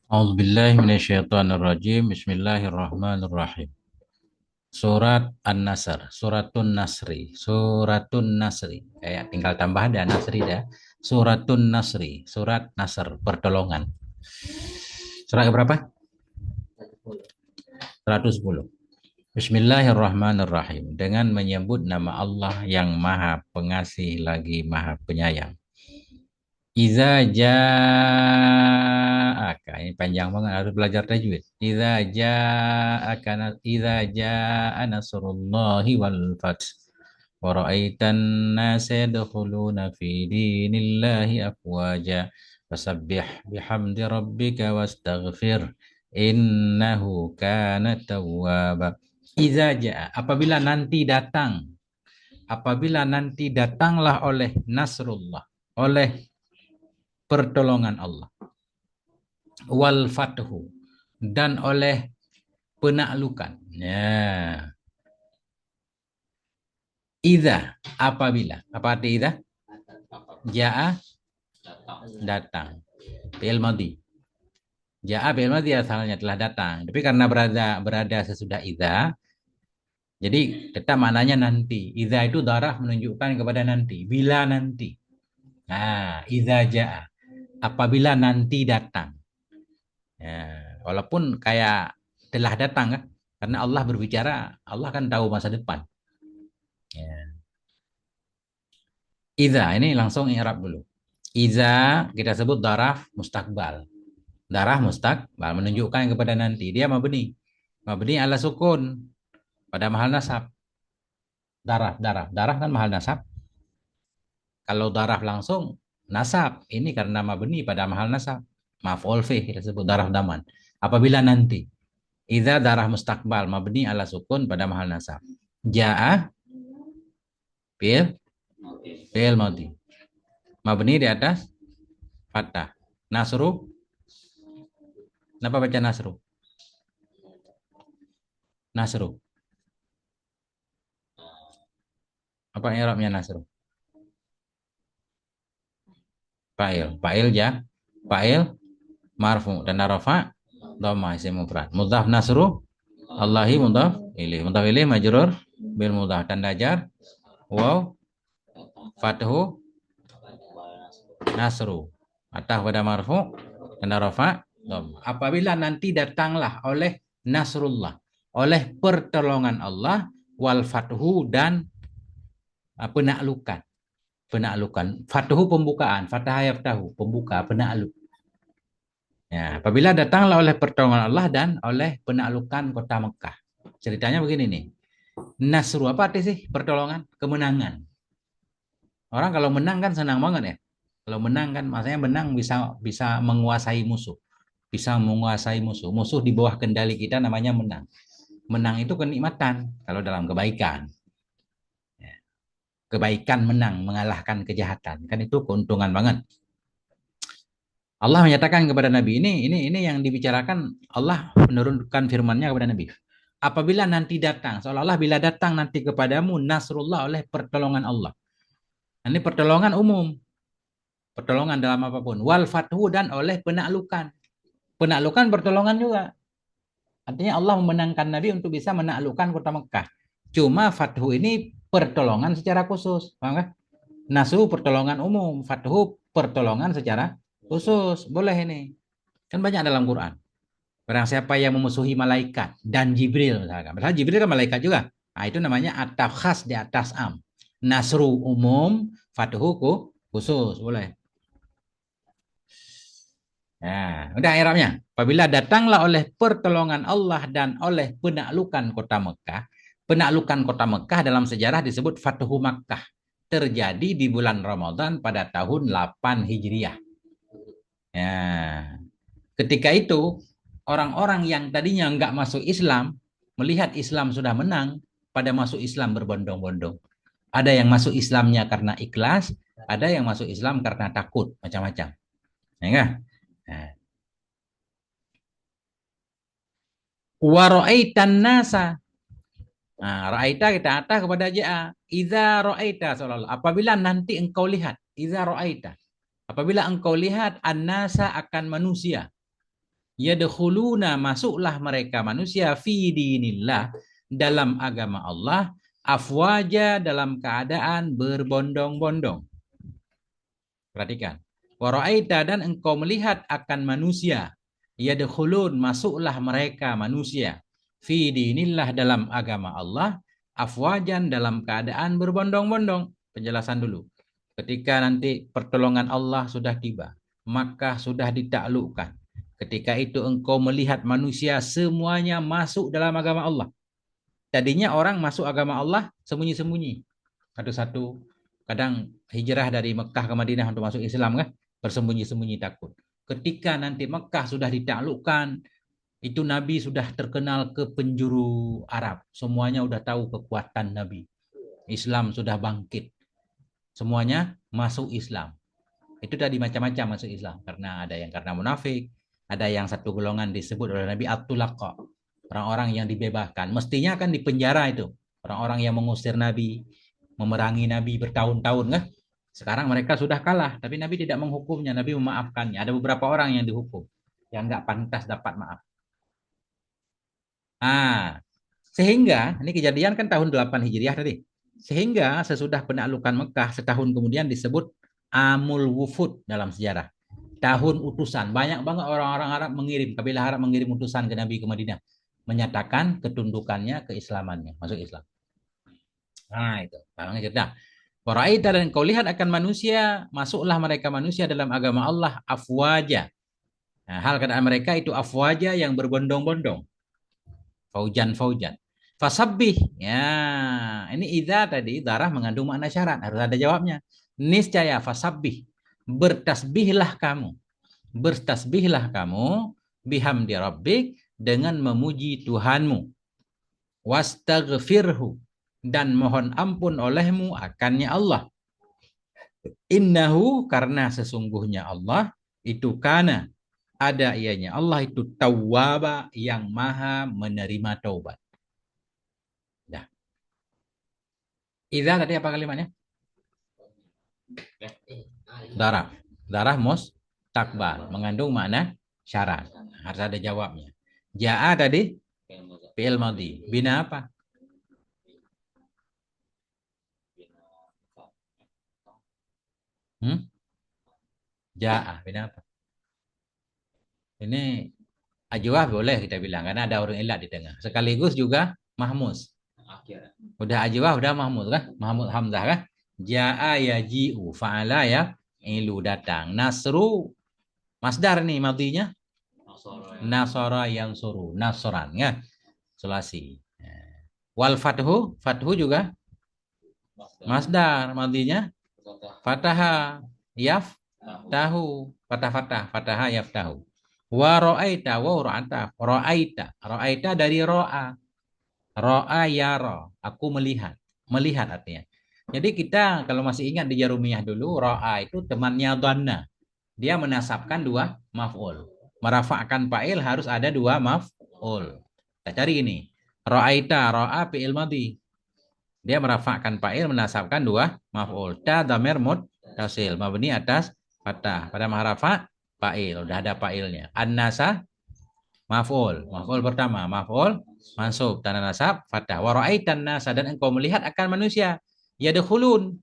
A'udzubillahi minasyaitonirrajim. Bismillahirrahmanirrahim. Surat An-Nasr, Suratun Nasri, Suratun Nasri. Kayak tinggal tambah ada Nasri dah. Suratun Nasri, Surat Nasr, pertolongan. Surat berapa? 110. Bismillahirrahmanirrahim. Dengan menyebut nama Allah yang Maha Pengasih lagi Maha Penyayang. Iza ja'aka, ini panjang banget harus belajar tajwid. Iza ja'a nasrullahi wal fath wa ra'aitan nasa yadkhuluna fi dinillahi afwaja fasabbih bihamdi rabbika wastaghfir innahu kana tawwaba. Iza ja'a, apabila nanti datanglah oleh nasrullah, oleh pertolongan Allah, wal fathu, dan oleh penaklukan. Ya. Idza, apabila. Apa arti idza? Ja'a, datang. Fi'il madhi. Ja'a fi'il madhi asalnya telah datang. Tapi karena berada sesudah idza, jadi tetap maknanya nanti. Idza itu darah menunjukkan kepada nanti. Bila nanti. Nah, idza ja'a. Apabila nanti datang. Ya, walaupun kayak telah datang kan, karena Allah berbicara, Allah kan tahu masa depan. Ya. Iza ini langsung i'rab dulu. Iza kita sebut daraf mustakbal. Darah mustakbal menunjukkan kepada nanti. Dia mabni. Mabni ala sukun pada mahal nasab. Darah kan mahal nasab. Kalau darah langsung nasab, ini karena mabni pada mahal nasab. Maf'ul fi kita sebut darah daman. Apabila nanti Iza darah mustakbal mabni ala sukun pada mahal nasab. Ja'a fi'il fi'il madhi. Mabni di atas fathah. Nasru, kenapa baca nasru? Nasru. Apa i'rabnya nasru? Fa'il. Fa'il ya. Fa'il marfu dan rafa dhamma isim mufrad. Mudhaf nasru Allahi mudhaf ilaih. Mudhaf ilaih majrur bil mudhaf dan dajar waw fathu nasru. Atah pada marfu dan rafa dhamma. Apabila nanti datanglah oleh nasrullah, oleh pertolongan Allah, wal fathu dan penaklukan. Penaklukan. Fathu pembukaan, fathah yaftahu, pembuka, penakluk. Ya, apabila datanglah oleh pertolongan Allah dan oleh penaklukan kota Mekah. Ceritanya begini nih. Nasru apa arti sih? Pertolongan, kemenangan. Orang kalau menang kan senang banget ya. Kalau menang kan maksudnya menang bisa bisa menguasai musuh. Bisa menguasai musuh. Musuh di bawah kendali kita namanya menang. Menang itu kenikmatan kalau dalam kebaikan. Ya, kebaikan menang mengalahkan kejahatan. Kan itu keuntungan banget. Allah menyatakan kepada Nabi ini yang dibicarakan Allah menurunkan firman-Nya kepada Nabi. Apabila nanti datang, seolah-olah bila datang nanti kepadamu nasrullah oleh pertolongan Allah. Ini pertolongan umum, pertolongan dalam apapun. Wal fathu dan oleh penaklukan. Penaklukan pertolongan juga. Artinya Allah memenangkan Nabi untuk bisa menaklukkan kota Mekah. Cuma fathu ini pertolongan secara khusus, paham kan? Nasru pertolongan umum, fathu pertolongan secara khusus. Boleh ini. Kan banyak dalam Quran. Barang siapa yang memusuhi malaikat dan Jibril misalkan. Padahal Jibril kan malaikat juga. Nah, itu namanya ataf khas di atas am. Nasru umum, fathu khusus, boleh. Nah, udah i'rabnya. Apabila datanglah oleh pertolongan Allah dan oleh penaklukan kota Mekah, penaklukan kota Mekah dalam sejarah disebut Fathu Makkah. Terjadi di bulan Ramadan pada tahun 8 Hijriah. Ya. Ketika itu, orang-orang yang tadinya nggak masuk Islam, melihat Islam sudah menang, pada masuk Islam berbondong-bondong. Ada yang masuk Islamnya karena ikhlas, ada yang masuk Islam karena takut, macam-macam. Ya enggak? Nah. Wa ra'aitan nasa. Nah, ra'aita kita atas kepada ja'a. Iza ra'aita seolah-olah. Apabila nanti engkau lihat. Iza ra'aita. Apabila engkau lihat an-nasa akan manusia. Yadkhuluna, masuklah mereka manusia fi dinillah, dalam agama Allah, afwaja, dalam keadaan berbondong-bondong. Perhatikan. Wa ra'aita, dan engkau melihat akan manusia, yadkhulun, masuklah mereka manusia, fi dinillah, dalam agama Allah, afwajan, dalam keadaan berbondong-bondong. Penjelasan dulu. Ketika nanti pertolongan Allah sudah tiba, Makkah sudah ditaklukkan. Ketika itu engkau melihat manusia semuanya masuk dalam agama Allah. Tadinya orang masuk agama Allah sembunyi-sembunyi. Satu-satu. Kadang hijrah dari Mekah ke Madinah untuk masuk Islam kan, bersembunyi-sembunyi takut. Ketika nanti Mekah sudah ditaklukkan, itu Nabi sudah terkenal ke penjuru Arab. Semuanya sudah tahu kekuatan Nabi. Islam sudah bangkit. Semuanya masuk Islam. Itu tadi macam-macam masuk Islam. Karena ada yang karena munafik, ada yang satu golongan disebut oleh Nabi At-Tulaqa, orang-orang yang dibebaskan. Mestinya akan dipenjara itu. Orang-orang yang mengusir Nabi, memerangi Nabi bertahun-tahun kan. Sekarang mereka sudah kalah, tapi Nabi tidak menghukumnya, Nabi memaafkannya. Ada beberapa orang yang dihukum, yang nggak pantas dapat maaf. Ah, sehingga ini kejadian kan tahun 8 Hijriah tadi. Sehingga sesudah penaklukan Mekah setahun kemudian disebut Amul Wufud dalam sejarah. Tahun utusan. Banyak banget orang-orang Arab mengirim, kabilah Arab mengirim utusan ke Nabi ke Madinah, menyatakan ketundukannya, keislamannya, masuk Islam. Nah, itu. Barangnya cerita. Waraita, dan kau lihat akan manusia, masuklah mereka manusia dalam agama Allah afwaja. Nah, hal keadaan mereka itu afwaja, yang berbondong-bondong. Faujan. Fasabbih. Ya, ini idza tadi darah mengandung makna syarat, harus ada jawabnya. Niscaya fasabbih. Bertasbihlah kamu. Bertasbihlah kamu bihamdi rabbik, dengan memuji Tuhanmu. Wastaghfirhu, dan mohon ampun olehmu akannya Allah. Innahu, karena sesungguhnya Allah itu kana, ada ianya Allah itu tawwaba, yang maha menerima taubat. Dah. Idza tadi apa kalimatnya? Darah. Darah mustakbal, mengandung makna syarat. Harus ada jawabnya. Ja'a tadi fi'il madhi. Bina apa? Ja'a. Bina apa? Ini ajwah boleh kita bilang, karena ada huruf ilat di tengah. Sekaligus juga mahmus. Udah ajwah, udah mahmud kan? Mahmud hamzah kan? Ja'a yaji'u, fa'ala ya ilu, datang. Nasru, masdar nih madhinya. Nasara yang suruh, nasran ya. Sulasi. Wal fathu, fathu juga masdar, madhinya fataha, yaf tahu, fataha yaf tahu. Wa ra'aita, wa ra'aita dari ro'a. Ro'a yara, aku melihat. Melihat artinya. Jadi kita kalau masih ingat di Jarumiyah dulu, ro'a itu temannya dhanna. Dia menasabkan dua maf'ul. Merafa'kan fa'il harus ada dua maf'ul. Kita cari ini. Ra'aita, ro'a fi'il madhi. Dia merafa'kan fa'il, menasabkan dua maf'ul. Ta dhamir muttasil, mabni atas fathah. Pada mahrafa fa'il, udah ada fa'ilnya. An-nasa maf'ul. Maf'ul pertama, maf'ul mansub, tanda nasab fathah. Wa ra'aitan nasa, dan engkau melihat akan manusia, yadkhulun.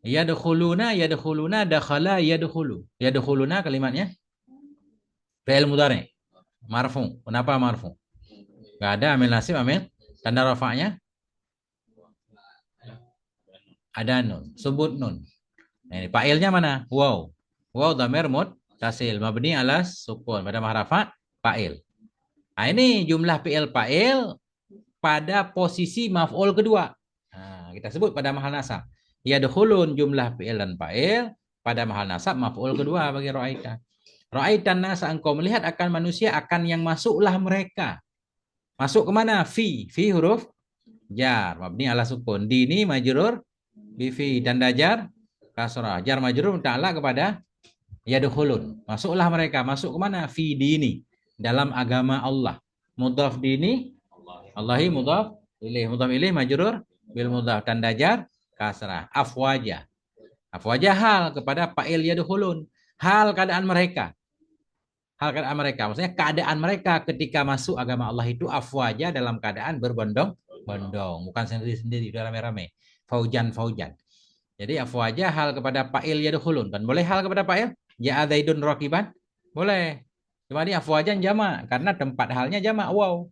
Yadkhuluna, dakhala yadkhulu. Yadkhuluna kalimatnya fi'il mudhari. Marfu. Kenapa marfu? Enggak ada amil nasib, amil tanda rafa'nya ada nun, sebut nun. Nah, ini fa'ilnya mana? Wow. Wow dhamir muttasil, mabni alas sukun, pada mahrafa fa'il. Nah, ini jumlah fi'il fa'il pada posisi maf'ul kedua. Nah, kita sebut pada mahal nasab. Yadkhulun, jumlah fi'il dan fa'il pada mahal nasab maf'ul kedua bagi ra'aita. Ra'aitan nasa, engkau melihat akan manusia, akan yang masuklah mereka. Masuk ke mana? Fi huruf jar, mabni ala sukun. Dini majrur bi fi, dan dajar kasrah. Jar majrur ta'ala kepada yadkhulun. Masuklah mereka. Masuk ke mana? Fi dini, dalam agama Allah. Mudhaf dini, Allahi mudhaf ilaih majrur bil mudhaf, dan dajar kasrah. Afwaja hal kepada fa'il yadkhulun, hal keadaan mereka. hal keadaan mereka. Maksudnya keadaan mereka ketika masuk agama Allah itu afwaja dalam keadaan berbondong-bondong, bukan sendiri-sendiri, udah rame-rame. Faujan. Jadi afwaja hal kepada fa'il yadkhulun. Kan boleh hal kepada fa'il? Ya zaidun rakiban? Boleh. Cuma ini afwajan jama karena tempat halnya jama. Wow.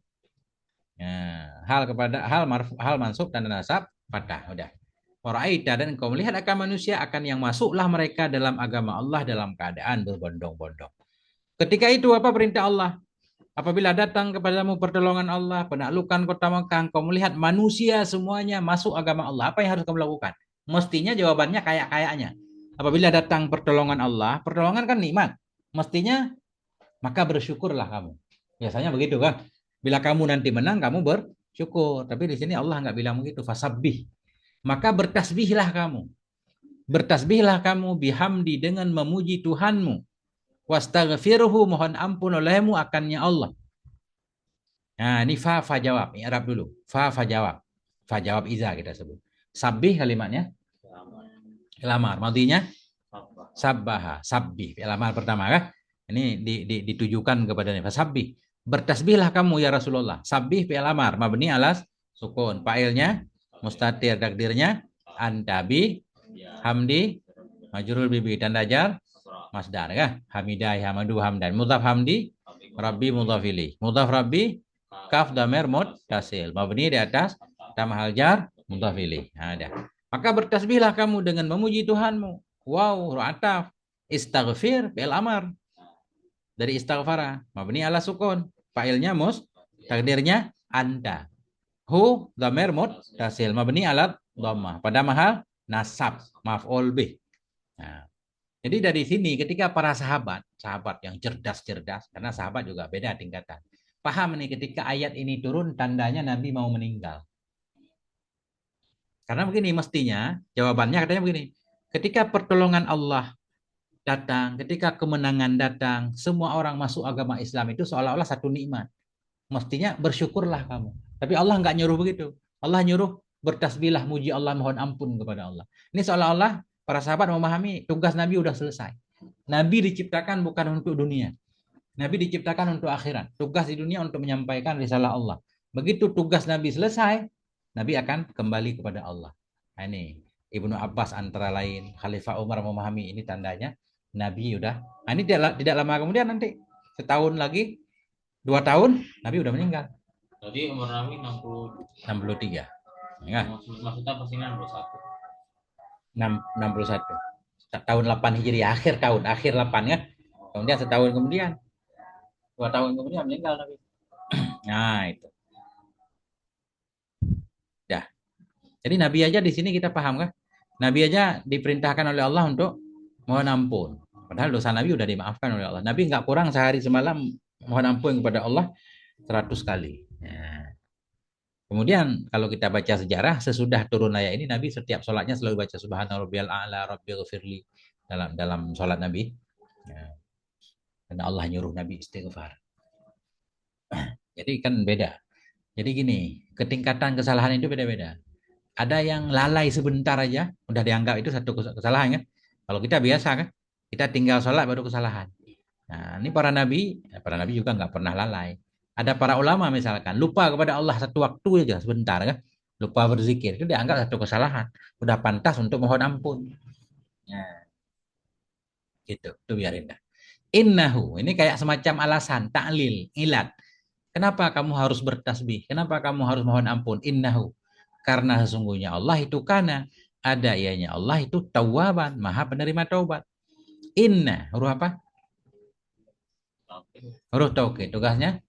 Nah, hal kepada hal mansub dan nasab fathah. Udah. Waraita dan engkau melihat akan manusia akan yang masuklah mereka dalam agama Allah dalam keadaan berbondong-bondong. Ketika itu apa perintah Allah? Apabila datang kepadamu pertolongan Allah, penaklukan kota Mekah, engkau melihat manusia semuanya masuk agama Allah. Apa yang harus kamu lakukan? Mestinya jawabannya kayak-kayaknya. Apabila datang pertolongan Allah, pertolongan kan nikmat. Mestinya maka bersyukurlah kamu. Biasanya begitu kan? Bila kamu nanti menang, kamu bersyukur. Tapi di sini Allah nggak bilang begitu. Fasabbih. Maka bertasbihlah kamu. Bertasbihlah kamu bihamdi dengan memuji Tuhanmu. Wastaghfirhu, mohon ampun olehmu akannya Allah. Nah, ini fa jawab. Ini Arab dulu. Fa jawab. Fa jawab iza kita sebut. Sabbih kalimatnya. Lamar. Madinya sabbaha. Sabbih. Lamar pertama kan? Ini ditujukan kepada fasabbih. Bertasbihlah kamu ya Rasulullah. Sabbih fi'il amar mabni alas sukun. Fa'ilnya mustatir, takdirnya antabi hamdi majrur bibi tanda jar masdar ya. Hamidah hamadu hamdan. Mudhaf hamdi rabbi mudhafili. Mudhaf rabbi kaf damir muttasil. Mabni di atas tamhal jar mudhafili. Ada. Maka bertasbihlah kamu dengan memuji Tuhanmu. Wow, ru'ataf. Istaghfir fi'il amar. Dari istaghfara mabni ala sukun, fa'ilnya mus, takdirnya anta. Hu dhamir muttasil mabni ala dhammah, pada mahal nasab maf'ul bih. Nah, jadi dari sini ketika para sahabat yang cerdas, karena sahabat juga beda tingkatan, paham nih ketika ayat ini turun tandanya Nabi mau meninggal. Karena begini mestinya jawabannya katanya begini, ketika pertolongan Allah datang, ketika kemenangan datang, semua orang masuk agama Islam itu seolah-olah satu nikmat. Mestinya bersyukurlah kamu. Tapi Allah nggak nyuruh begitu. Allah nyuruh bertasbihlah, muji Allah, mohon ampun kepada Allah. Ini seolah-olah para sahabat memahami tugas Nabi udah selesai. Nabi diciptakan bukan untuk dunia. Nabi diciptakan untuk akhirat. Tugas di dunia untuk menyampaikan risalah Allah. Begitu tugas Nabi selesai, Nabi akan kembali kepada Allah. Nah, ini Ibnu Abbas antara lain, Khalifah Umar memahami ini tandanya Nabi udah. Nah, ini tidak lama kemudian nanti setahun lagi, 2 tahun Nabi udah meninggal. Tadi umur Nabi 63. Ya. Maksudnya pastinya 61. 61. Tahun 8 Hijriah, akhir 8 ya. Kemudian setahun kemudian, 2 tahun kemudian meninggal Nabi. Nah, itu. Dah. Jadi Nabi aja di sini kita paham kan? Nabi aja diperintahkan oleh Allah untuk mohon ampun. Padahal dosa Nabi udah dimaafkan oleh Allah. Nabi nggak kurang sehari semalam mohon ampun kepada Allah 100 kali. Ya. Kemudian kalau kita baca sejarah sesudah turun ayat ini Nabi setiap sholatnya selalu baca Subhana rabbiyal a'la rabbighfirli dalam sholat Nabi. Ya. Karena Allah nyuruh Nabi istighfar. Jadi kan beda. Jadi gini, ketingkatan kesalahan itu beda-beda. Ada yang lalai sebentar aja, udah dianggap itu satu kesalahan kan? Kalau kita biasa kan, kita tinggal sholat baru kesalahan. Nah, ini para nabi juga nggak pernah lalai. Ada para ulama misalkan lupa kepada Allah satu waktu aja sebentar kan, lupa berzikir itu dianggap satu kesalahan, udah pantas untuk mohon ampun. Nah, gitu, itu biarin dah. Innahu, ini kayak semacam alasan, taklil, ilat. Kenapa kamu harus bertasbih? Kenapa kamu harus mohon ampun? Innahu, karena sesungguhnya Allah itu kana, ada ianya Allah itu tawwaban, maha penerima taubat. Inna, huruf apa? Huruf taukid. Tugasnya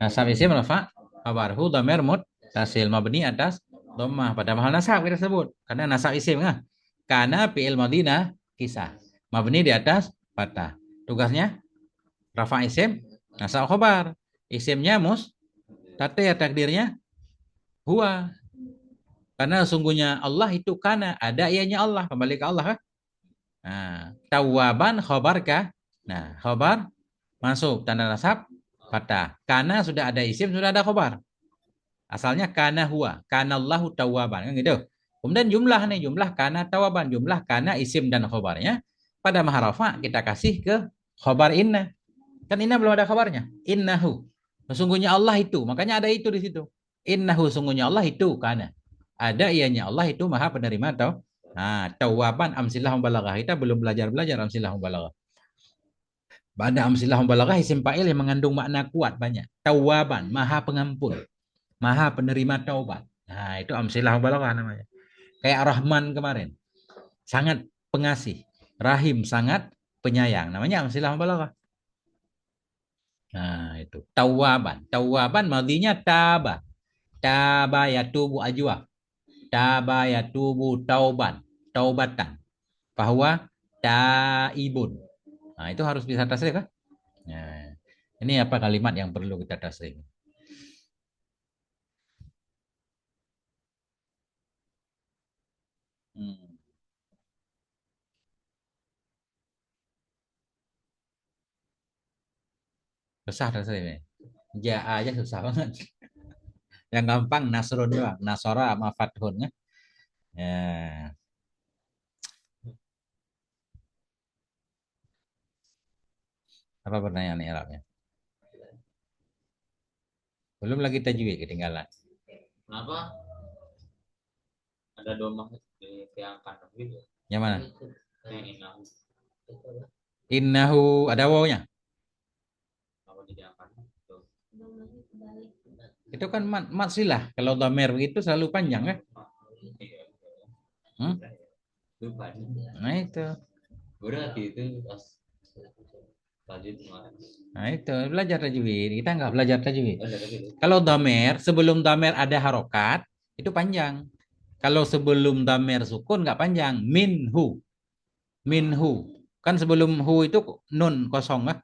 nasab isim rafa kabarhu dhamir muttasil mabni atas dhammah pada mahal nasab kita sebut. Karena nasab isim kan. Kana fi'il madinah kisah. Mabni di atas fathah. Tugasnya rafa isim nasab khabar. Isimnya tatir takdirnya huwa. Karena sungguhnya Allah itu kana, ada ianya Allah, kembali ke Allah kan. Nah, tawaban khabar kah? Nah, khabar masuk tanda nasab fathah. Karena sudah ada isim, sudah ada khabar. Asalnya kana huwa, kana Allahu tawaban kan gitu. Kemudian jumlah kana tawaban, jumlah kana isim dan khabarnya pada maharafa kita kasih ke khabar inna. Kan inna belum ada kabarnya. Innahu. Sesungguhnya Allah itu. Makanya ada itu di situ. Innahu sungguhnya Allah itu karena ada ianya Allah itu maha penerima atau nah tawaban amsilah mubalaghah. Kita belum belajar amsilah mubalaghah. Pada amsilah mubalaghah isim fa'il yang mengandung makna kuat banyak. Tawaban, maha pengampun, maha penerima taubat. Nah, itu amsilah mubalaghah namanya. Kayak Rahman kemarin. Sangat pengasih. Rahim sangat penyayang. Namanya amsilah mubalaghah. Nah, itu. Tawaban. Tawaban madinya taba. Taba yatubu ajwa. Taba yatubu tauban. Taubatan. Bahwa taibun. Nah, itu harus bisa tasrif kan? Nah, ini apa kalimat yang perlu kita tasrif? Hmm. Susah tasrifnya. Ja aja susah banget. Yang gampang nasrun doang. Nasora sama fathun ya. Ya. Apa pertanyaan Arabnya? Belum lagi tajwid ketinggalan. Kenapa ada domah di tiang kandang gitu? Yang mana? Yang inang Innahu ada wawnya. apa di tiang kandang? Tuh. Itu kan mat silah. Kalau dhamer begitu selalu panjang kan? Hmm? Lupa. Nah itu. Udah itu pas tadi kemarin. Nah itu belajar tajwid. Kita nggak belajar tajwid. Ada lagi tuh. Kalau dhamer sebelum dhamer ada harokat itu panjang. Kalau sebelum dhamer sukun nggak panjang. Minhu. Minhu. Kan sebelum hu itu nun kosong kan?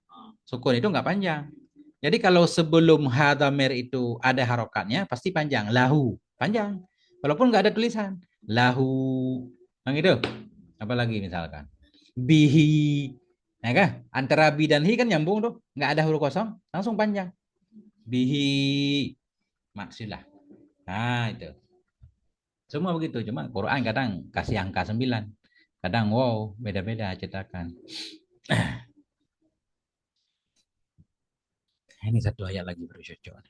Sukun itu nggak panjang. Jadi kalau sebelum ha dhamer itu ada harokatnya pasti panjang. Lahu. Panjang. Walaupun nggak ada tulisan. Lahu. Yang itu. Apalagi misalkan. Bihi. Nah kan? Antara bi dan hi kan nyambung tuh. Nggak ada huruf kosong. Langsung panjang. Bihi. Maksilah. Nah itu. Semua begitu. Cuma Quran kadang kasih angka 9. Kadang wow. Beda-beda cetakan. Ini satu ayat lagi baru cocok.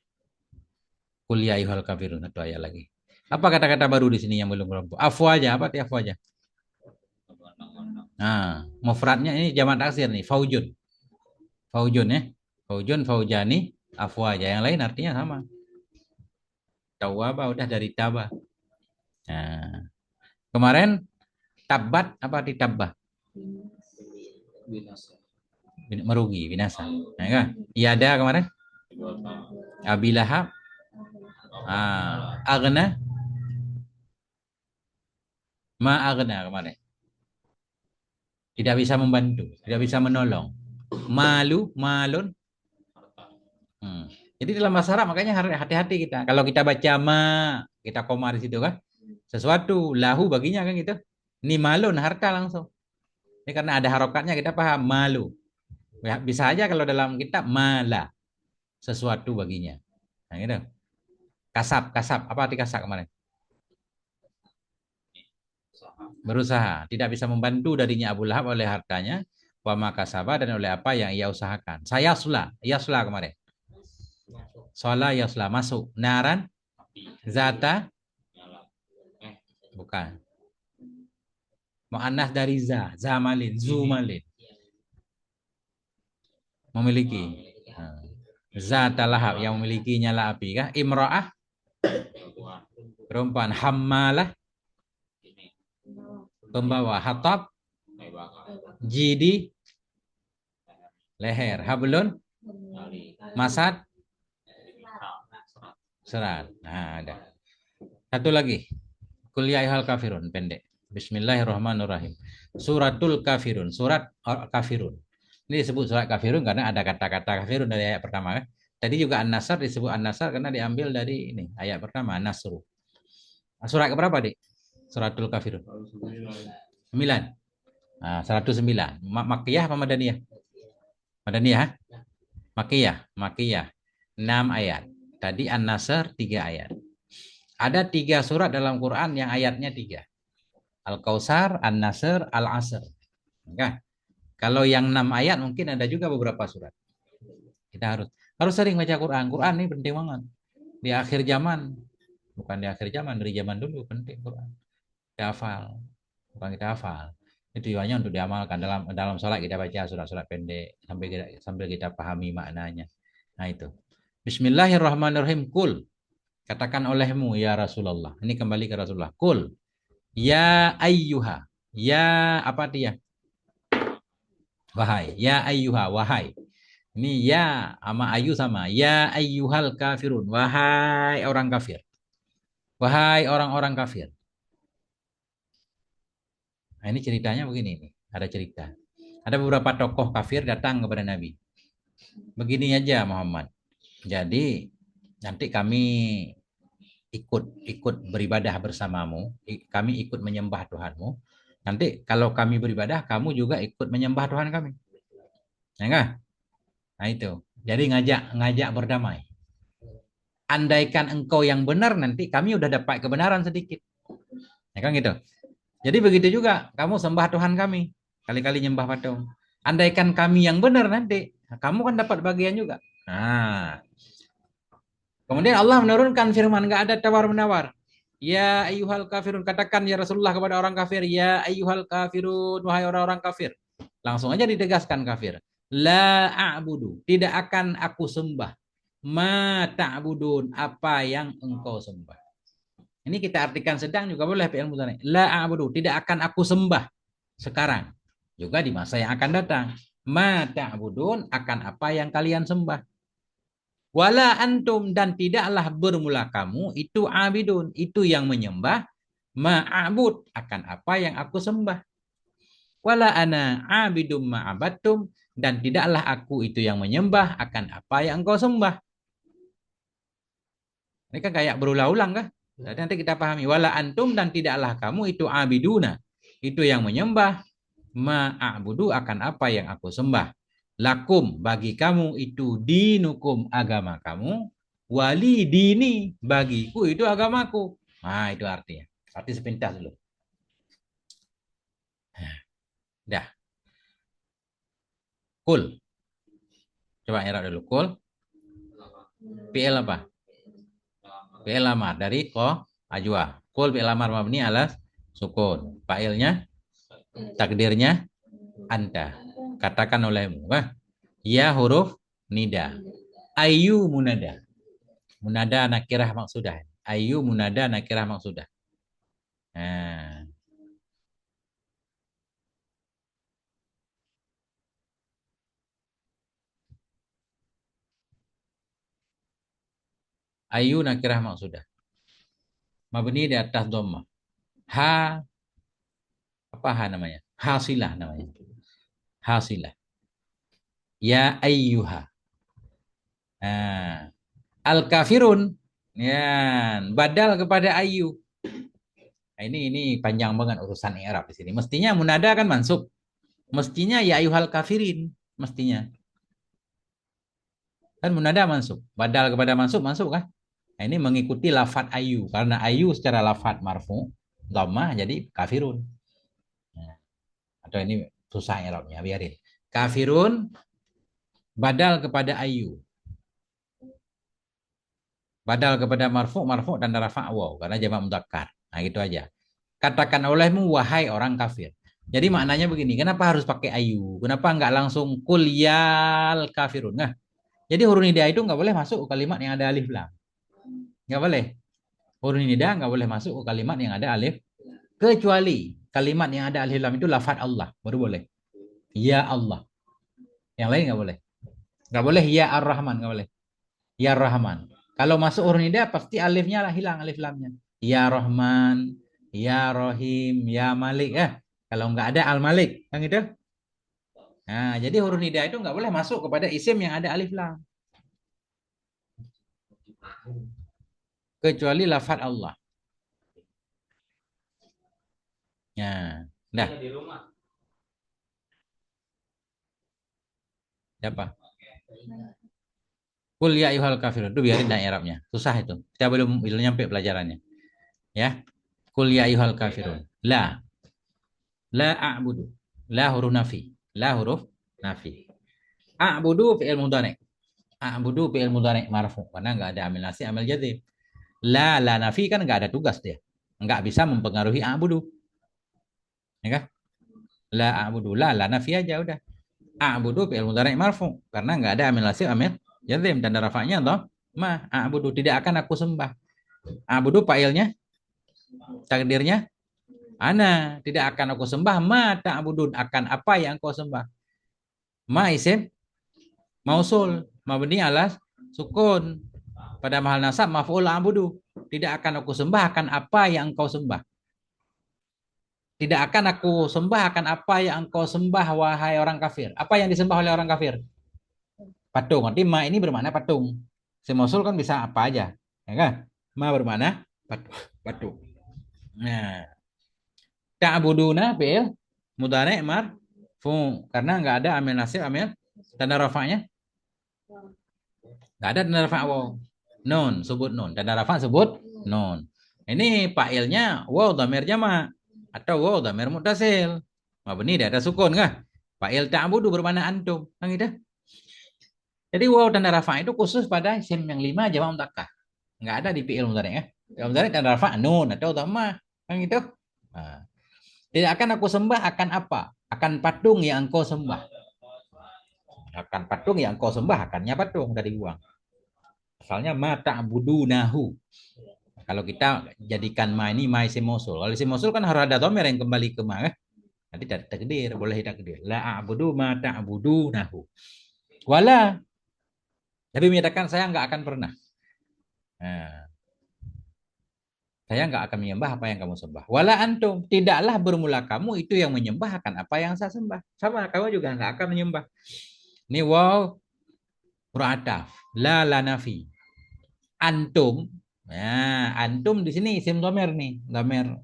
Qul ya ayyuhal kafirun satu ayat lagi. Apa kata-kata baru di sini yang belum berlaku? Afu aja, apa arti afu aja? Nah, mufradnya ini jamak taksir nih, faujun. Faujun ya. Faujun, faujani, afu aja. Yang lain artinya sama. Tawaba udah dari taba. Nah, kemarin tabat apa arti tabah? Binasa. Merugi, binasa. Nah, kan? Iya ada kemarin. Abilahab. Agna. Ma agna kemarin. Tidak bisa membantu, tidak bisa menolong. Malu, malun. Hmm. Jadi dalam bahasa Arab makanya harus hati-hati kita. Kalau kita baca ma, kita koma di situ kan. Sesuatu lahu baginya kan gitu. Ini malun harta langsung. Ini karena ada harokatnya kita paham malu. Ya, bisa aja kalau dalam kitab mala sesuatu baginya. Nah gitu. Kasab, kasab. Apa arti kasab kemarin? Berusaha. Tidak bisa membantu darinya Abu Lahab oleh hartanya. Wa makasaba dan oleh apa yang ia usahakan. Saya sula. Yasla kemarin. Sola yasla masuk. Naran. Zata. Bukan. Mu'annas dari za. Zamalin. Zumalin. Memiliki. Zata lahab yang memiliki nyala api kah? Imra'ah. Perempuan. Hammalah. Pembawa. Hatab. Jidi. Leher. Hablun. Masad. Serat. Nah, ada. Satu lagi. Kuliah hal kafirun pendek. Bismillahirrahmanirrahim. Suratul kafirun. Surat kafirun. Ini disebut surat kafirun karena ada kata-kata kafirun dari ayat pertama. Tadi juga An-Nasr disebut An-Nasr karena diambil dari ini ayat pertama Nasru. Surat keberapa, Dik? Suratul kafirun. 9. Nah, 109. Makkiyah apa Madaniyah? Madaniyah? Makkiyah. Makkiyah. 6 ayat. Tadi An-Nasr 3 ayat. Ada 3 surat dalam Quran yang ayatnya 3. Al-Kautsar, An-Nasr, Al-Asr. Nah, kalau yang 6 ayat mungkin ada juga beberapa surat. Kita harus sering baca Quran. Quran ini penting banget. Di akhir zaman, bukan di akhir zaman, dari zaman dulu penting Quran. Kita hafal, bukan kita hafal. Itu tujuannya untuk diamalkan dalam dalam sholat kita baca surat-surat pendek sambil kita pahami maknanya. Nah itu. Bismillahirrahmanirrahim. Kul. Katakan olehmu ya Rasulullah. Ini kembali ke Rasulullah. Kul. Ya ayyuha. Ya apa dia? Wahai. Ya ayyuha. Wahai. Ini ya sama ayu sama. Ya ayyuhal kafirun. Wahai orang kafir. Wahai orang-orang kafir. Nah, ini ceritanya begini nih. Ada cerita. Ada beberapa tokoh kafir datang kepada Nabi. Begini aja Muhammad. Jadi nanti kami ikut beribadah bersamamu. Kami ikut menyembah Tuhanmu. Nanti kalau kami beribadah, kamu juga ikut menyembah Tuhan kami. Ya enggak? Nah itu. Jadi ngajak berdamai. Andaikan engkau yang benar, nanti kami udah dapat kebenaran sedikit. Ya kan gitu. Jadi begitu juga kamu sembah Tuhan kami. Kali-kali nyembah patung. Andaikan kami yang benar nanti, kamu kan dapat bagian juga. Nah, kemudian Allah menurunkan firman, nggak ada tawar-menawar. Ya ayyuhal kafirun, katakan ya Rasulullah kepada orang kafir, ya ayyuhal kafirun, wahai orang-orang kafir. Langsung aja ditegaskan kafir. La a'budu, tidak akan aku sembah. Ma ta'budun, apa yang engkau sembah. Ini kita artikan sedang juga boleh fi'il mudhari. La a'budu, tidak akan aku sembah sekarang. Juga di masa yang akan datang. Ma ta'budun, akan apa yang kalian sembah. Wala antum, dan tidaklah bermula kamu itu abidun, itu yang menyembah, ma'abud, akan apa yang aku sembah. Wala ana abidum ma'abattum, dan tidaklah aku itu yang menyembah akan apa yang engkau sembah. Ini kan kayak berulang-ulang kah? Jadi nanti kita pahami. Wala antum, dan tidaklah kamu itu abiduna, itu yang menyembah, ma'abudu, akan apa yang aku sembah. Lakum, bagi kamu itu dinukum, agama kamu. Wali dini, bagiku itu agamaku. Nah itu artinya. Arti sepintas dulu. Dah. Kul. Coba erot dulu. Kul. PL apa? PL lamar. Dari ko ajwa. Kul PL lamar mabni alas sukun. Fa'ilnya, takdirnya, anta. Katakan olehmu. Wah. Ya huruf nida. Ayu munada. Munada nakirah maksudah. Ayu munada nakirah maksudah. Nah. Ayu nakirah maksudah. Mabni di atas dhammah. Ha, apa ha namanya? Hasilah namanya. Hasilah. Ya ayyuha. Nah. Al kafirun. Ya, badal kepada ayu. Nah, ini panjang banget urusan i'rab di sini. Mestinya munada kan mansub. Mestinya ya ayyuhal kafirin. Mestinya. Kan munada mansub. Badal kepada mansub kan? Nah, ini mengikuti lafat ayu. Karena ayu secara lafat marfu. Dhammah jadi kafirun. Nah, atau ini susah i'rabnya. Biarin. Kafirun badal kepada ayu. Badal kepada marfu dan rafa waw. Karena jamak mudzakkar. Nah gitu aja. Katakan olehmu wahai orang kafir. Jadi maknanya begini, kenapa harus pakai ayu? Kenapa nggak langsung kulyal kafirun? Nah, jadi huruf nida itu nggak boleh masuk ke kalimat yang ada alif lam. Nggak boleh. Huruf nida nggak boleh masuk ke kalimat yang ada alif. Kecuali kalimat yang ada alif lam itu lafaz Allah. Baru boleh. Ya Allah. Yang lain nggak boleh. Nggak boleh ya ar-Rahman. Nggak boleh. Ya Rahman. Kalau masuk huruf nida pasti alifnya lah hilang alif lamnya. Ya Rahman. Ya Rohim. Ya Malik. Kalau nggak ada Al-Malik. Kan gitu? Nah, jadi huruf nida itu nggak boleh masuk kepada isim yang ada alif lam. Kecuali lafaz Allah. Ya, dah. Di rumah. Siapa? Kul ya ayyuhal kafirun. Itu biarin dah i'rabnya. Susah itu. Kita belum nyampe pelajarannya. Ya. Kul ya ayyuhal kafirun. La. La a'budu. La huruf nafi. La huruf nafi. A'budu fi'il mudhari'. A'budu fi'il mudhari' marfu karena nggak ada amil nasib, amil jazim. La nafi kan nggak ada tugas dia. Nggak bisa mempengaruhi a'budu. Ya kan? La a'budu la nafi aja udah. A'budu fi'il mudhari' marfu karena nggak ada amil nasib, amil jazim dan rafa'nya toh ma a'budu tidak akan aku sembah. A'budu fa'ilnya, takdirnya ana tidak akan aku sembah, ma ta'budun akan apa yang kau sembah. Ma isim mausul mabni alas sukun pada mahal nasab maf'ul a'budu. Tidak akan aku sembah akan apa yang engkau sembah. Tidak akan aku sembah akan apa yang engkau sembah wahai orang kafir. Apa yang disembah oleh orang kafir? Patung. Nanti ma ini bermakna patung. Si mausul kan bisa apa aja, ya kan? Ma bermakna patung. Nah, ta'buduna fi'il mudhari' marfu karena nggak ada amil nasib, amil tanda rafa'nya nggak ada tanda rafa' waw. Nun sebut nun, tanda rafa' sebut nun. Ini fa'ilnya waw dhamir jama' atau waw dhamir muttasil. Mabni dia ada sukun kah? Fa'il ta'budu bermakna antum. Kan gitu. Jadi waw tanda rafa' itu khusus pada isim yang 5 jamak mudzakkar. Nggak ada di fi'il mudhari' ya. Fi'il mudhari' tanda rafa' nun atau dhamma. Kan gitu. Nah, tidak akan aku sembah akan apa? Akan patung yang engkau sembah. Akan patung yang engkau sembah, akannya patung dari uang. Asalnya ma ta'budunahu. Kalau kita jadikan ma ini ma isim mausul. Kalau isim mausul kan harus ada dhamir yang kembali ke ma kan? Nanti takdir, boleh takdir. La a'budu ma ta'budunahu. Wala. Tapi menyatakan saya nggak akan pernah. Nah, saya nggak akan menyembah apa yang kamu sembah. Wala antum, tidaklah bermula kamu itu yang menyembah akan apa yang saya sembah. Sama, kamu juga nggak akan menyembah. Ini wow, murataf, la nafi. Antum, nah, antum di sini isim domer nih,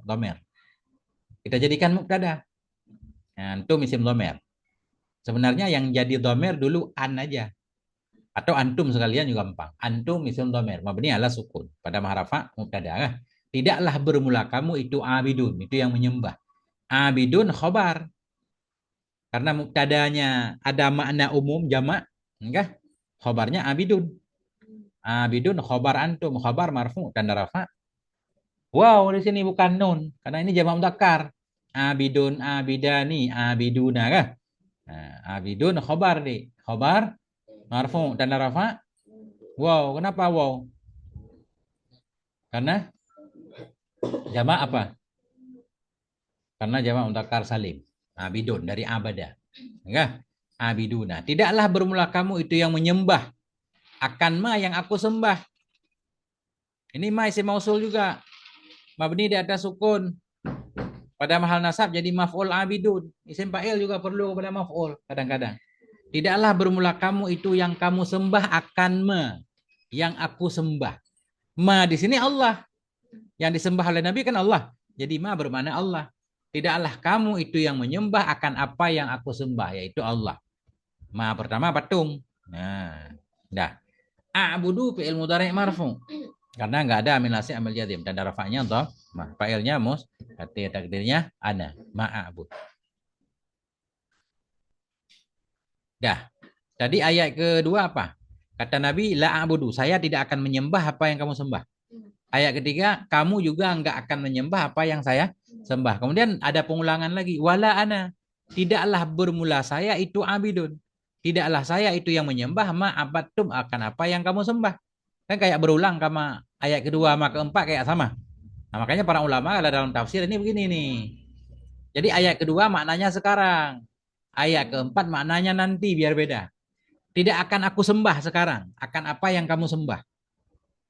domer. Kita jadikan mubtada. Nah, antum isim domer. Sebenarnya yang jadi domer dulu an aja. Atau antum sekalian juga gampang. Antum isim domer, mabni ala sukun. Pada maharafa mubtada. Tidaklah bermula kamu itu abidun, itu yang menyembah. Abidun khobar. Karena mubtadanya ada makna umum jamak, enggak? Khobarnya abidun. Abidun khobar antum, khobar marfu tanda rafa. Wow, di sini bukan nun karena ini jamak mudzakkar. Abidun, abidani, abiduna kah? Nah, abidun khobar nih. Khobar marfu tanda rafa. Wow, kenapa wow? Karena jamak apa? Karena jamak mudzakkar salim. Abidun dari abada. Enggak? Abiduna. Tidaklah bermula kamu itu yang menyembah akan ma yang aku sembah. Ini ma isim mausul juga. Mabni di atas sukun. Pada mahal nasab jadi maf'ul abidun. Isim fa'il juga perlu pada maf'ul kadang-kadang. Tidaklah bermula kamu itu yang kamu sembah akan ma yang aku sembah. Ma di sini Allah. Yang disembah oleh Nabi kan Allah. Jadi ma bermakna Allah. Tidaklah kamu itu yang menyembah akan apa yang aku sembah, yaitu Allah. Ma pertama patung. Nah, dah. A'budu fi'il mudhari' marfu. Karena nggak ada amil nasib, amil jazim. Tanda rafa'nya toh. Nah, fa'ilnya mus. Arti takdirnya ana. Ma'abud. Dah. Tadi ayat kedua apa? Kata Nabi, la'abudu. Saya tidak akan menyembah apa yang kamu sembah. Ayat ketiga, kamu juga nggak akan menyembah apa yang saya sembah. Kemudian ada pengulangan lagi. Wala ana. Tidaklah bermula saya itu abidun. Tidaklah saya itu yang menyembah ma'abattum akan apa yang kamu sembah. Kan kayak berulang sama ayat kedua sama keempat kayak sama. Nah, makanya para ulama kalau dalam tafsir ini begini nih. Jadi ayat kedua maknanya sekarang. Ayat keempat maknanya nanti biar beda. Tidak akan aku sembah sekarang. Akan apa yang kamu sembah.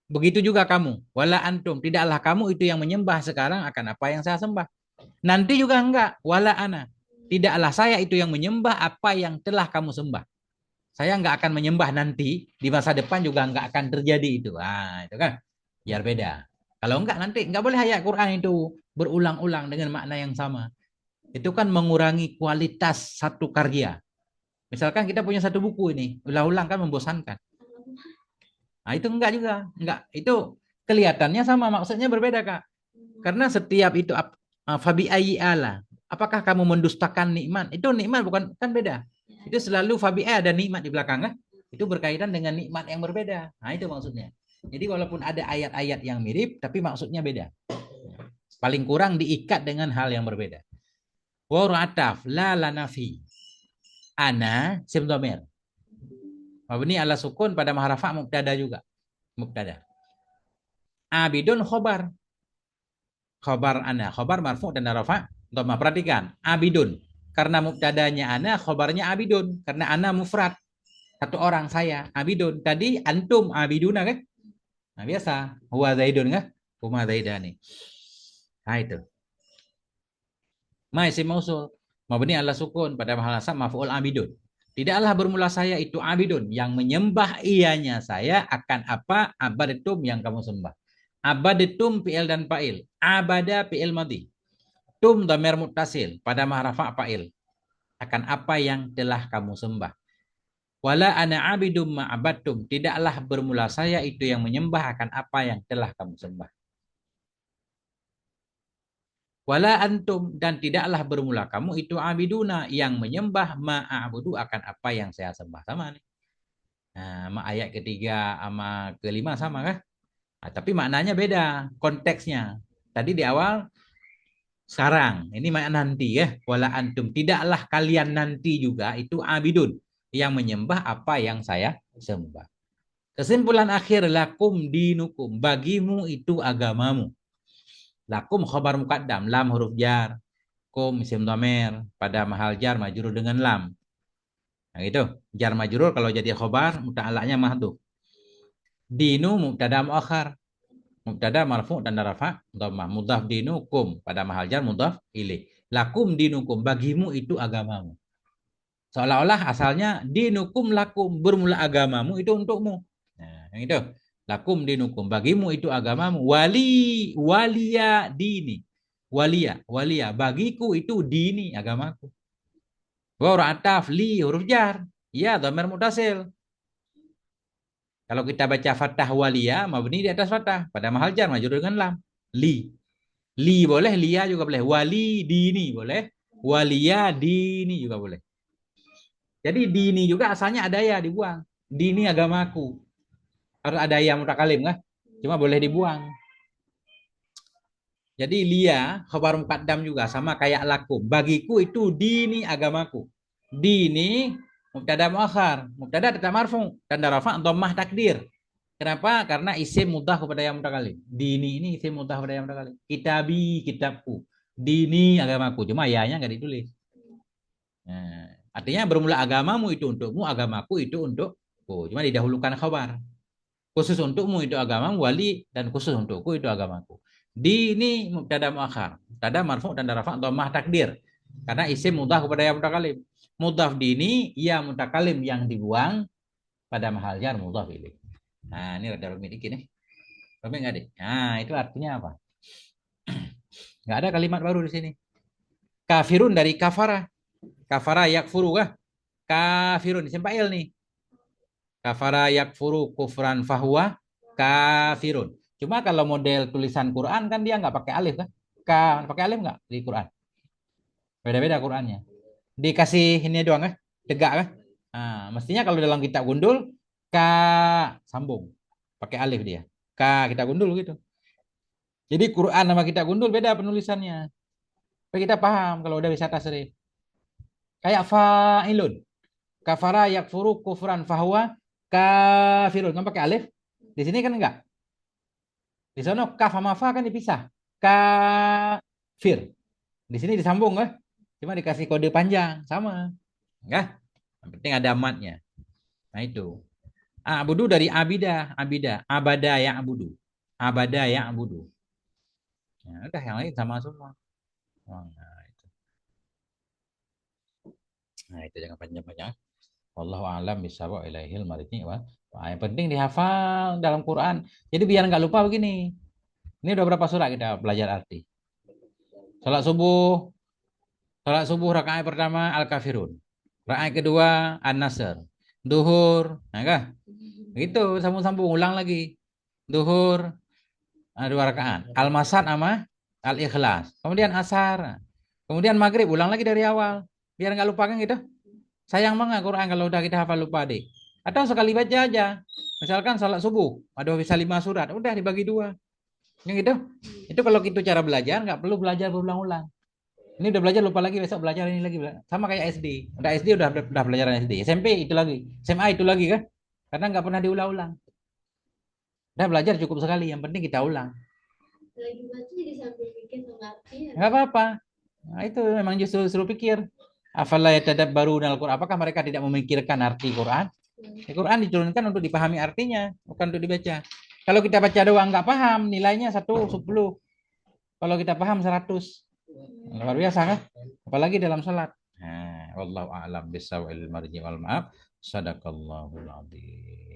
Begitu juga kamu. Wala antum. Tidaklah kamu itu yang menyembah sekarang akan apa yang saya sembah. Nanti juga enggak. Wala ana. Tidaklah saya itu yang menyembah apa yang telah kamu sembah. Saya enggak akan menyembah nanti. Di masa depan juga enggak akan terjadi itu. Nah, itu kan. Biar beda. Kalau enggak nanti enggak boleh ayat Quran itu berulang-ulang dengan makna yang sama. Itu kan mengurangi kualitas satu karya. Misalkan kita punya satu buku ini. Ulang-ulang kan membosankan. Nah, itu enggak juga. Enggak. Itu kelihatannya sama, maksudnya berbeda, Kak. Karena setiap itu fabi ayyi ala. Apakah kamu mendustakan nikmat? Itu nikmat bukan kan beda. Itu selalu fabi ada nikmat di belakang kan? itu berkaitan dengan nikmat yang berbeda. Nah, itu maksudnya. Jadi walaupun ada ayat-ayat yang mirip, tapi maksudnya beda. Paling kurang diikat dengan hal yang berbeda. Wa ataf la lanafi. Ana sim dhamir. Mabni ala sukun pada mahrafa mubtada juga. Mubtada. Abidun khobar. Khobar ana. Khobar marfu dan rafa. Dhamma. Perhatikan. Abidun. Karena mubtadanya ana, khobarnya abidun. Karena ana mufrad. Satu orang saya. Abidun. Tadi antum abiduna kan? Nah biasa. Huwa zaidun kan? Huma zaidani. Nah itu. Ma isim mausul. Mabni ala sukun pada mahal nasab maf'ul abidun. Tidaklah bermula saya itu abidun yang menyembah ianya saya akan apa? Abaditum yang kamu sembah. Abaditum fi'il dan fa'il. Abada fi'il madhi. Tum dhamir muttasil pada mahrafa fa'il. Akan apa yang telah kamu sembah. Wala ana abidum ma'abadtum. Tidaklah bermula saya itu yang menyembah akan apa yang telah kamu sembah. Wala antum dan tidaklah bermula kamu itu abiduna yang menyembah ma'abudu akan apa yang saya sembah. Sama nih. Nah, ayat ketiga sama kelima sama kah? Nah, tapi maknanya beda konteksnya. Tadi di awal, sekarang ini makna nanti ya. Wala antum tidaklah kalian nanti juga itu abidun yang menyembah apa yang saya sembah. Kesimpulan akhir lakum dinukum bagimu itu agamamu. Lakum khabar muqaddam, lam huruf jar, kum isim dhamir pada mahal jar majrur dengan lam. Nah itu, jar majrur kalau jadi khabar muta'allaqnya mahdhuf. Dinu mubtada muakhar. Mubtada marfu dan rafa dhammah. Mudhaf dinukum pada mahal jar mudhaf ilaih. Lakum dinukum bagimu itu agamamu. Seolah-olah asalnya dinukum lakum bermula agamamu itu untukmu. Nah, yang itu. Lakum dinukum bagimu itu agamamu walia dini walia bagiku itu dini agamaku. Wa ataf li huruf jar ya dhamir muttasil. Kalau kita baca fathah walia mabni di atas fathah pada mahal jar majrur dengan lam. Li boleh, lia juga boleh, wali dini boleh, walia dini juga boleh. Jadi dini juga asalnya ada ya dibuang. Dini agamaku. Harus ada yang mutakalim kan? Cuma boleh dibuang. Jadi lia khabar muqaddam juga sama kayak lakum. Bagiku itu dini agamaku. Dini mubtada muakhar. Mubtada tetap marfu dan rafa dhammah takdir. Kenapa? Karena isim mudhaf kepada yang mutakalim. Dini ini isim mudhaf kepada yang mutakalim. Kitabi kitabku. Dini agamaku. Cuma ya-nya enggak ditulis. Nah, artinya bermula agamamu itu untukmu, agamaku itu untukku. Cuma didahulukan khabar. Khusus untukmu itu agamamu wali dan khusus untukku itu agamaku. Dini mubtada muakhar. Mubtada marfu dan rafa dhammah takdir. Karena isim mudhaf kepada yang mutakalim. Mudhaf dini ya mutakalim yang dibuang pada mahal jar mudhaf ilaih. Nah, ini rada rumit dikit nih. Rumit enggak, Dik? Nah, itu artinya apa? Enggak ada kalimat baru di sini. Kafirun dari kafara. Kafara yakfuru kah? Kafirun isim fa'il nih. Kafara yakfuru kufran fahuwa kafirun. Cuma kalau model tulisan Quran kan dia nggak pakai alif kan? Pakai alif nggak di Quran? Beda-beda Qurannya. Dikasih ini doang kan? Tegak kan? Nah, mestinya kalau dalam kitab gundul ka sambung. Pakai alif dia. Ka kita gundul gitu. Jadi Quran sama kitab gundul beda penulisannya. Tapi kita paham kalau udah bisa tasrif. Kayak fa'ilun. Kafara yakfuru kufran fahuwa kafirun. Kan pakai alif? Di sini kan enggak. Di sana kaf sama fa kan dipisah. Kafir. Di sini disambung kan? Cuma dikasih kode panjang sama. Enggak? Yang penting ada matnya. Nah itu. Abudu dari abida, abada yang abudu. Abada yang abudu. Nah, udah yang lain sama semua. Nah, itu jangan panjang-panjang. Wallahu a'lam bishawab ilaihil marji'i wa yang penting dihafal dalam Quran. Jadi biar nggak lupa begini. Ini udah berapa surah kita belajar arti? Salat subuh. Salat subuh rakaat pertama Al-Kafirun. Rakaat kedua An-Nasr. Duhur, nah kah? Begitu sambung-sambung ulang lagi. Duhur dua rakaat. Al-Masad sama Al-Ikhlas. Kemudian Asar. Kemudian Maghrib ulang lagi dari awal. Biar nggak lupa kan gitu. Sayang banget Quran kalau udah kita hafal lupa, Dik. Atau sekali baca aja. Misalkan salat subuh, ada bisa 5 surat, udah dibagi 2. Yang gitu. Itu kalau gitu cara belajar, nggak perlu belajar berulang-ulang. Ini udah belajar lupa lagi, besok belajar ini lagi. Sama kayak SD. Udah SD udah pelajaran SD. SMP itu lagi. SMA itu lagi kan. Karena nggak pernah diulang-ulang. Udah belajar cukup sekali. Yang penting kita ulang. Lagi baca jadi sambil mikir mengerti ya. Nggak apa-apa. Nah, itu memang justru suruh pikir. Afala yatadabbaruna al-Qur'an. Apakah mereka tidak memikirkan arti Quran? Quran diturunkan untuk dipahami artinya, bukan untuk dibaca. Kalau kita baca doang nggak paham, nilainya 1/10. Kalau kita paham 100. Luar biasa kan? Apalagi dalam salat. Nah, wallahu a'lam bishawab marji wal ma'af. Sadaqallahul adzim.